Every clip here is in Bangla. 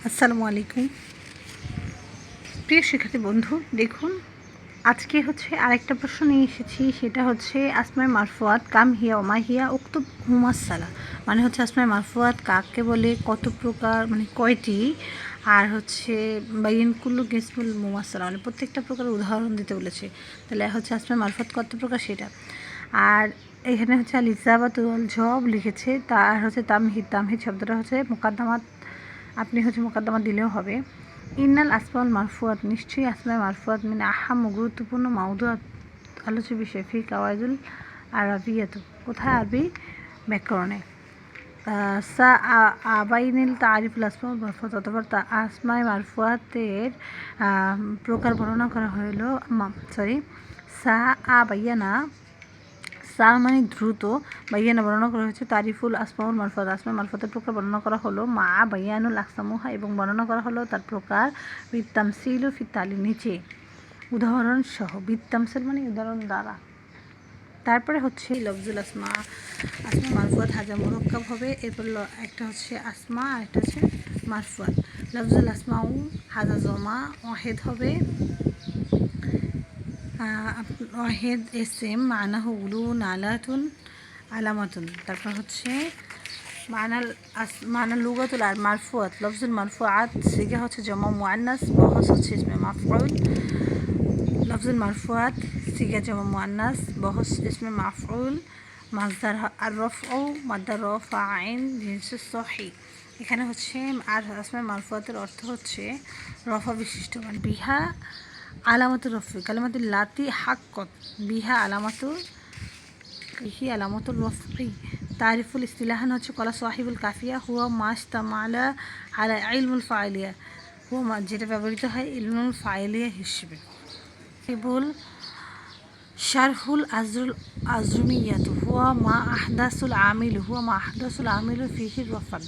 আসসালামু আলাইকুম প্রিয় শিক্ষার্থী বন্ধু, দেখুন আজকে আরেকটা প্রশ্ন নিয়ে এসেছি। সেটা আসমায়ে মারফুয়াত কাম হিয়া ওমা হিয়া উক্তুব হুমাসালা, মানে আসমায়ে মারফুয়াত কাকে বলে, কত প্রকার, মানে কয়টি, আর বাইন কুল্লু গিসমুল মুমাসালা, মানে প্রত্যেকটা প্রকার উদাহরণ দিতে বলেছে। তাহলে আসমায়ে মারফুয়াত কত প্রকার সেটা। আর এখানে আল ইজাবাতুল জবাব লিখেছে, তার তামহিদ। তামহিদ শব্দটা মুকাদ্দামাত, আপনি মোকদ্দমা দিলেও হবে। ইন্নাল আসমাউল মারফুয়াত, নিশ্চয়ই আসমায়ে মারফুয়াত মিন আহাম, গুরুত্বপূর্ণ মাউদুআত, আলোচ্য বিষয়, ফি কাওয়াইদুল আরাবিয়াত, কোথায় আরবি ব্যাকরণে। সা আবাইনিল তারিফুল আসমাউল মারফুয়াত, অথবা আসমায়ে মারফুয়াতের প্রকার বর্ণনা করা হলো। সা আবাইয়ানা, সা মানে দ্রুত, বাইয়ানা বর্ণনা করা হয়েছে। তারিফুল আসমাউল মারফুয়াত, আসমায়ে মারফুয়াতের প্রকার বর্ণনা করা হলো। মা বাইয়ানুল আকসামুহা, এবং বর্ণনা করা হলো তার প্রকার। বিত্তামসিলু ফি তালি, নিচে উদাহরণ সহ। বিত্তামসিল মানে উদাহরণ দ্বারা। তারপরে লফজুল আসমা, আসমায়ে মারফুয়াত হাজা মুরাক্কাব হবে। এরপর একটা আসমা, আর একটা মারফুয়াত। লফজুল আসমাউ হাজা জমা ওয়াহেদ হবে। ওয়াহেদ এসএম, মানাহু উলুন আলাতুন আলামাতুন। তারপর মানা লুগাতুল আর মারফুয়াত, লফজুল মারফুআত সিগা জমা মুআন্নাস, বহস ইসমে মাফউল। লফজুল মারফুআত সিগা জমা মুআন্নাস, বহস ইসমে মাফউল। মাসদার আর রফউ, মাদ্দার রফাইন জিনসুস সহিহ। এখানে আর আসমায়ে মারফুয়াতের অর্থ রফা বিশিষ্ট, মানে বিহা আলামাতুর রফি কালিমাতুল লাতি হাক্কত, বিহা আলামাতুর রফি। তারিফুল ইস্তিলাহান কলা সাহিবুল কাফিয়া হুয়া মাশতামালা আলা ইলমুল ফাইলিয়া, হুয়া যেটা ব্যবহৃত হয় ইলমুল ফাইলিয়া হিসেবে। ইবুল শারহুল আজরুমিয়াত হুয়া মা আহদাসুল আমিল ফিহি রফান।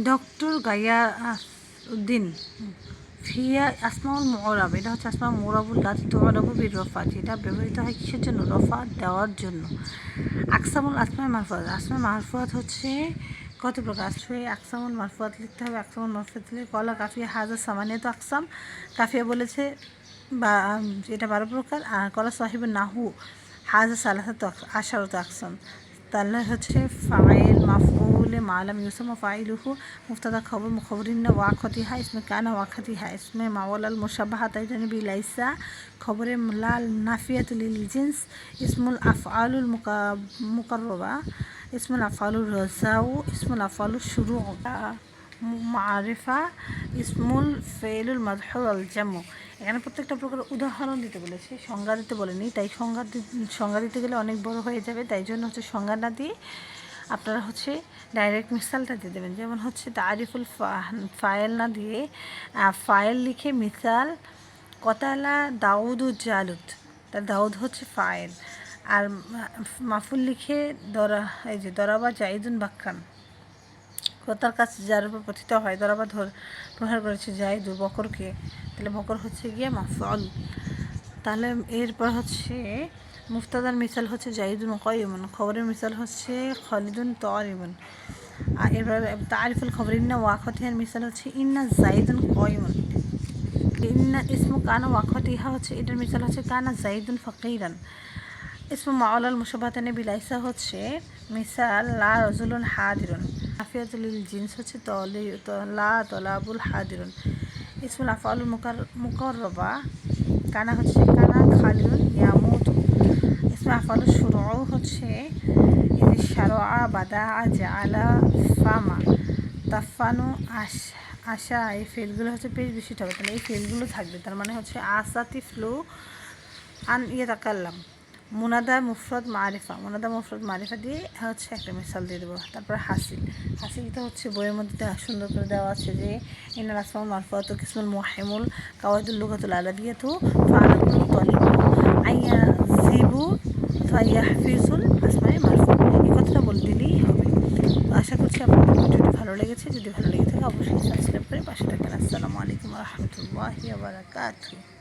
ডক্টর গায়াউদ্দিন ফিয়া আসমাউল মুরাব, এটা আসমাউল মুরাবুল লাতি তুরাবু বির রফা, যেটা ব্যবহৃত হয় কিসের জন্য, রফা দেওয়ার জন্য। আকসামুল আসমায়ে মারফুয়াত, আসমায়ে মারফুয়াত কত প্রকার। আকসামুল মারফুয়াত লিখতে হবে। আকসামুল মারফুয়াত লিখে কলা কাফিয়া হাজা সামানিয়াত আকসাম, কাফিয়া বলেছে বা এটা 12 প্রকার। আর কলা সাহিবুন নাহু হাজা সালাসাত আশারত আকসাম। তাহলে ফাইল মাফউল মালাম ইউসামা ফাইলুহু, মুফতাদা খবর মুখবরিন্না ওয়াকতিহা, ইসমে কানা ওয়াকতিহা, ইসমে মাওয়ালাল মুশাব্বাহা তাইজানি বি লাইসা, খবরে লাল নাফিয়াতুল লিল জিন্স, ইসমুল আফআলুল মুকাররবা, ইসমুল আফআলুর রাজাউ, ইসমুল আফআলুর শুরু, মারিফা, ইসমুল ফেলুল মাদহুর আল জামু। এখানে প্রত্যেকটা প্রকার উদাহরণ দিতে বলেছে, সংজ্ঞা দিতে বলেনি। তাই সংজ্ঞা দিতে গেলে অনেক বড় হয়ে যাবে, তাই জন্য সংজ্ঞা না দিয়ে আপনারা ডাইরেক্ট মিসালটা দিয়ে দেবেন। যেমন তারিফুল ফাইল না দিয়ে ফাইল লিখে মিসাল, কতালা দাউদু জালুত, তার দাউদ ফাইল। আর মাফুল লিখে দরাবা জাইদুন বাক্কান, তার কাছে যার উপর পঠিত হয়, দরাবা প্রহার করেছে জাইদু বকরকে, তাহলে বকর গিয়ে মাফউল। তাহলে এরপর মুফতাদার মিসাল জাইদুন কাইয়ুমুন, খবরের মিসাল খালিদুন তারিবুন। আর এরপর তারিফুল খবরিন্না ওয়াকতিহার মিসাল ইন্না জাইদুন কাইয়ুমুন। ইন্না ইসমু কানা ওয়াকতিহা এটার মিসাল কানা জাইদুন ফাকিরান। ইসমু মাওলাল মুশাব্বাহাতানি বিলাইসা মিসাল লা রাজুলুন হাদিরুন। আফিয়াতুল জিন্স লা তলাবুল হাদিরুন। ইসমুল আফআলুল মুকাররবা, কানা কানা খালিদুন ইয়ামুতু। ইসমে আফআলুল শুরউ শারআ বাদা জাআলা ফামা তাফানু আশা। এই ফেলগুলো পেশ বিশিষ্ট হবে, তাহলে এই ফেলগুলো থাকবে। তার মানে আসাতিফলু আন ইয়াতাকাল্লাম। মুনাদা মুফরদ মারিফা দিয়ে একটা মিসাল দিয়ে দেবো। তারপর হাসিলটা বইয়ের মধ্যে সুন্দর করে দেওয়া আছে যে ইন্নাল আসমাউল মারফুআতু কিসমুল মুহিমুল কাওয়াইদুল লুগাতুল আরাবিয়াতু ফাআলাতুল তালিবু আইয়াজিবু ফায়াহফিজুল আসমায়ে মারফুআত। এই কথাটা বলে দিলেই হবে। আশা করছি আপনাদের ভিডিওটি ভালো লেগেছে। যদি ভালো লেগে থাকে অবশ্যই সাবস্ক্রাইব করে পাশে থাকবেন। আসসালামু আলাইকুম ওয়া রাহমাতুল্লাহি ওয়া বারাকাতুহু।